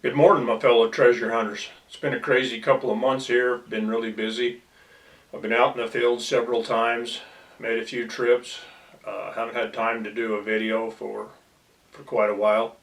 Good morning, my fellow treasure hunters. It's been a crazy couple of months here. Been really busy. I've been out in the field several times, made a few trips. Haven't had time to do a video for quite a while.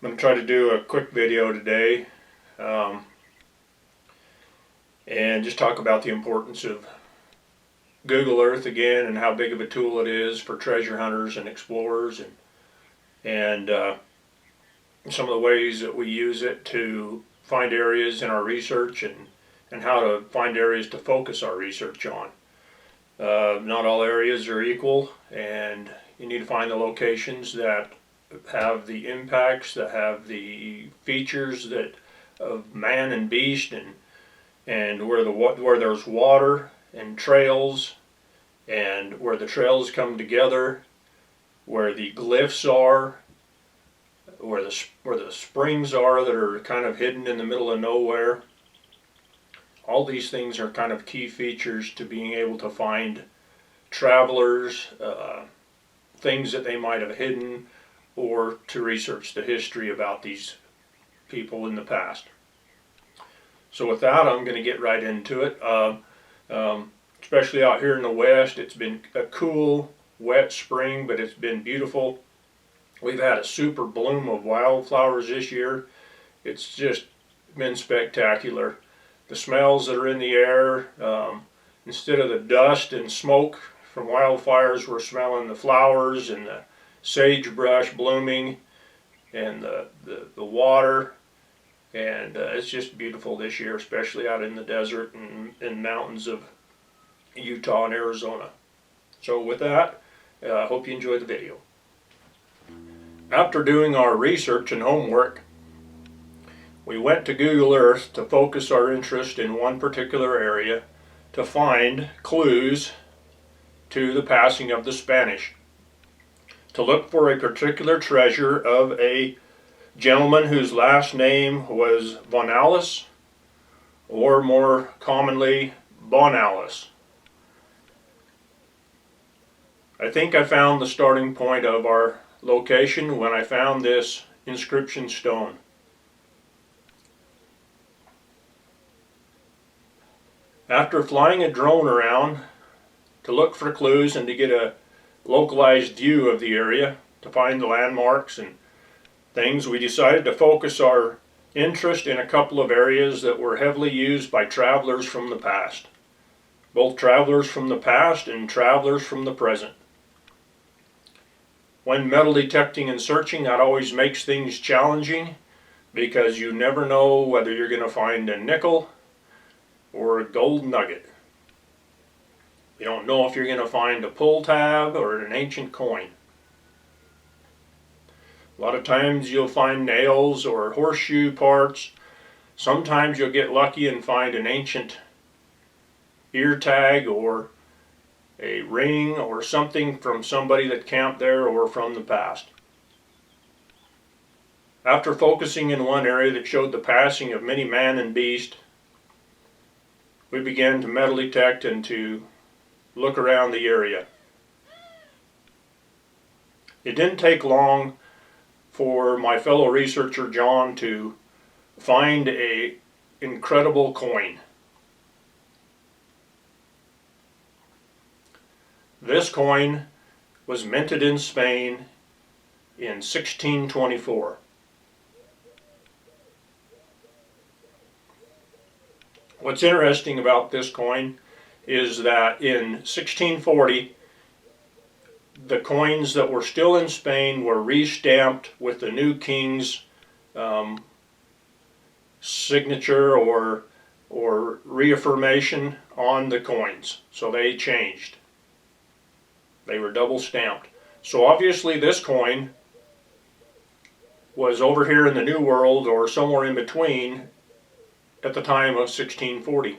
I'm going to try to do a quick video today um, and just talk about the importance of Google Earth again and how big of a tool it is for treasure hunters and explorers, and some of the ways that we use it to find areas in our research, and how to find areas to focus our research on. Not all areas are equal, and you need to find the locations that have the impacts, that have the features that of man and beast, and where there's water and trails, and where the trails come together, where the glyphs are, where the springs are that are kind of hidden in the middle of nowhere. All these things are kind of key features to being able to find travelers, things that they might have hidden, or to research the history about these people in the past. So with that, I'm going to get right into it. Especially out here in the west, it's been a cool, wet spring, but it's been beautiful. We've had a super bloom of wildflowers this year. It's just been spectacular. The smells that are in the air, instead of the dust and smoke from wildfires, we're smelling the flowers and the sagebrush blooming and the water. And it's just beautiful this year, especially out in the desert and mountains of Utah and Arizona. So with that, I hope you enjoyed the video. After doing our research and homework, we went to Google Earth to focus our interest in one particular area to find clues to the passing of the Spanish, to look for a particular treasure of a gentleman whose last name was Bonales, or more commonly Bonales. I think I found the starting point of our location when I found this inscription stone. After flying a drone around to look for clues and to get a localized view of the area, to find the landmarks and things, we decided to focus our interest in a couple of areas that were heavily used by travelers from the past. Both travelers from the past and travelers from the present. When metal detecting and searching, that always makes things challenging, because you never know whether you're going to find a nickel or a gold nugget. You don't know if you're going to find a pull tab or an ancient coin. A lot of times you'll find nails or horseshoe parts. Sometimes you'll get lucky and find an ancient ear tag or a ring or something from somebody that camped there or from the past. After focusing in one area that showed the passing of many man and beast, we began to metal detect and to look around the area. It didn't take long for my fellow researcher John to find an incredible coin. This coin was minted in Spain in 1624. What's interesting about this coin is that in 1640, the coins that were still in Spain were re-stamped with the new king's signature or reaffirmation on the coins. So they changed. They were double stamped. So obviously this coin was over here in the New World or somewhere in between at the time of 1640.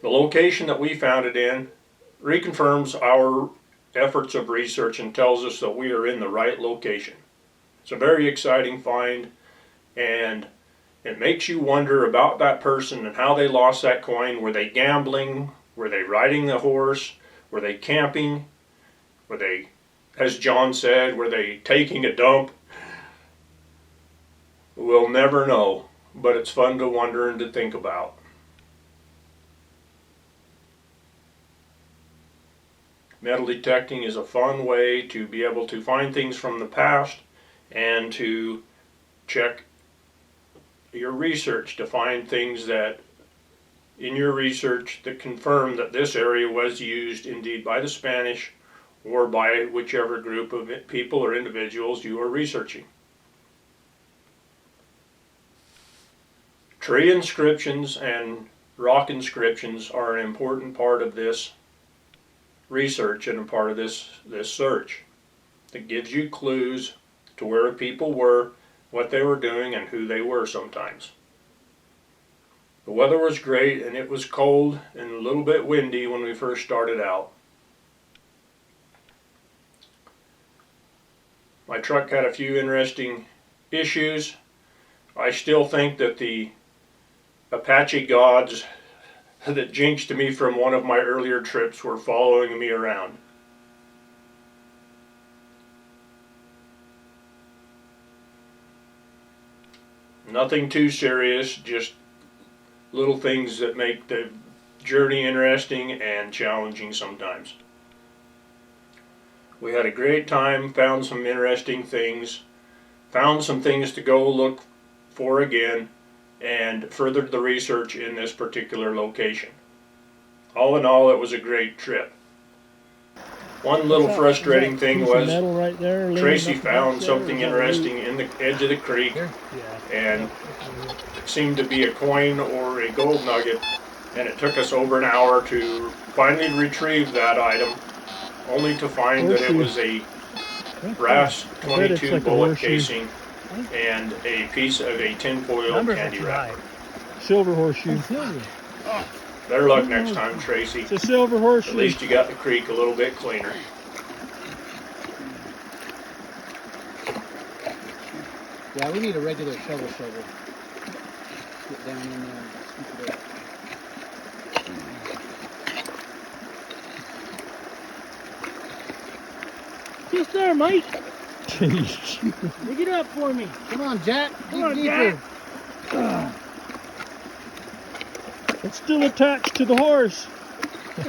The location that we found it in reconfirms our efforts of research and tells us that we are in the right location. It's a very exciting find, and it makes you wonder about that person and how they lost that coin. Were they gambling? Were they riding the horse? Were they camping? Were they, as John said, were they taking a dump? We'll never know, but it's fun to wonder and to think about. Metal detecting is a fun way to be able to find things from the past and to check your research to find things that in your research that confirm that this area was used indeed by the Spanish or by whichever group of people or individuals you are researching. Tree inscriptions and rock inscriptions are an important part of this research and a part of this search. It gives you clues to where people were, what they were doing, and who they were sometimes. The weather was great and it was cold and a little bit windy when we first started out. My truck had a few interesting issues. I still think that the Apache gods that jinxed me from one of my earlier trips were following me around. Nothing too serious, just little things that make the journey interesting and challenging sometimes. We had a great time, found some interesting things, found some things to go look for again, and furthered the research in this particular location. All in all, it was a great trip. One little frustrating thing was Tracy found something interesting in the edge of the creek, and it seemed to be a coin or a gold nugget, and it took us over an hour to finally retrieve that item, only to find that it was a brass 22 bullet casing and a piece of a tinfoil candy wrapper. Silver horseshoe. Better luck next time, Tracy. It's a silver horseshoe. At least you got the creek a little bit cleaner. Yeah, we need a regular shovel. Get down in there and scoop it up. Just there, mate. Dig it up for me. Come on, Jack. Come on, deeper. Jack. It's still attached to the horse.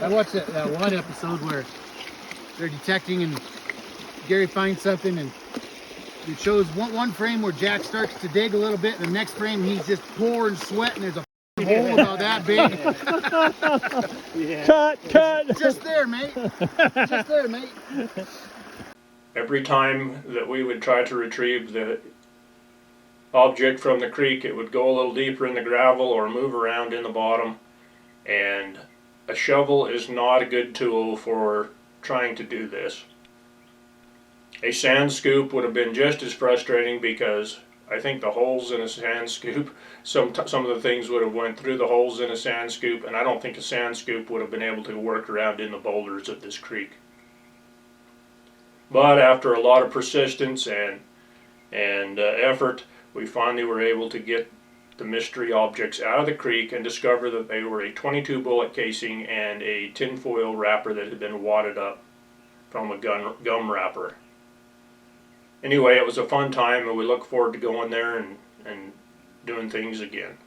I watched that one episode where they're detecting and Gary finds something and it shows one frame where Jack starts to dig a little bit and the next frame he's just pouring sweat and there's a hole about that big. Yeah. Cut. Just there, mate. Just there, mate. Every time that we would try to retrieve the object from the creek, it would go a little deeper in the gravel or move around in the bottom, and a shovel is not a good tool for trying to do this. A sand scoop would have been just as frustrating because I think the holes in a sand scoop, some of the things would have went through the holes in a sand scoop, and I don't think a sand scoop would have been able to work around in the boulders of this creek. But after a lot of persistence and effort, we finally were able to get the mystery objects out of the creek and discover that they were a 22 bullet casing and a tinfoil wrapper that had been wadded up from a gum wrapper. Anyway, it was a fun time and we look forward to going there and doing things again.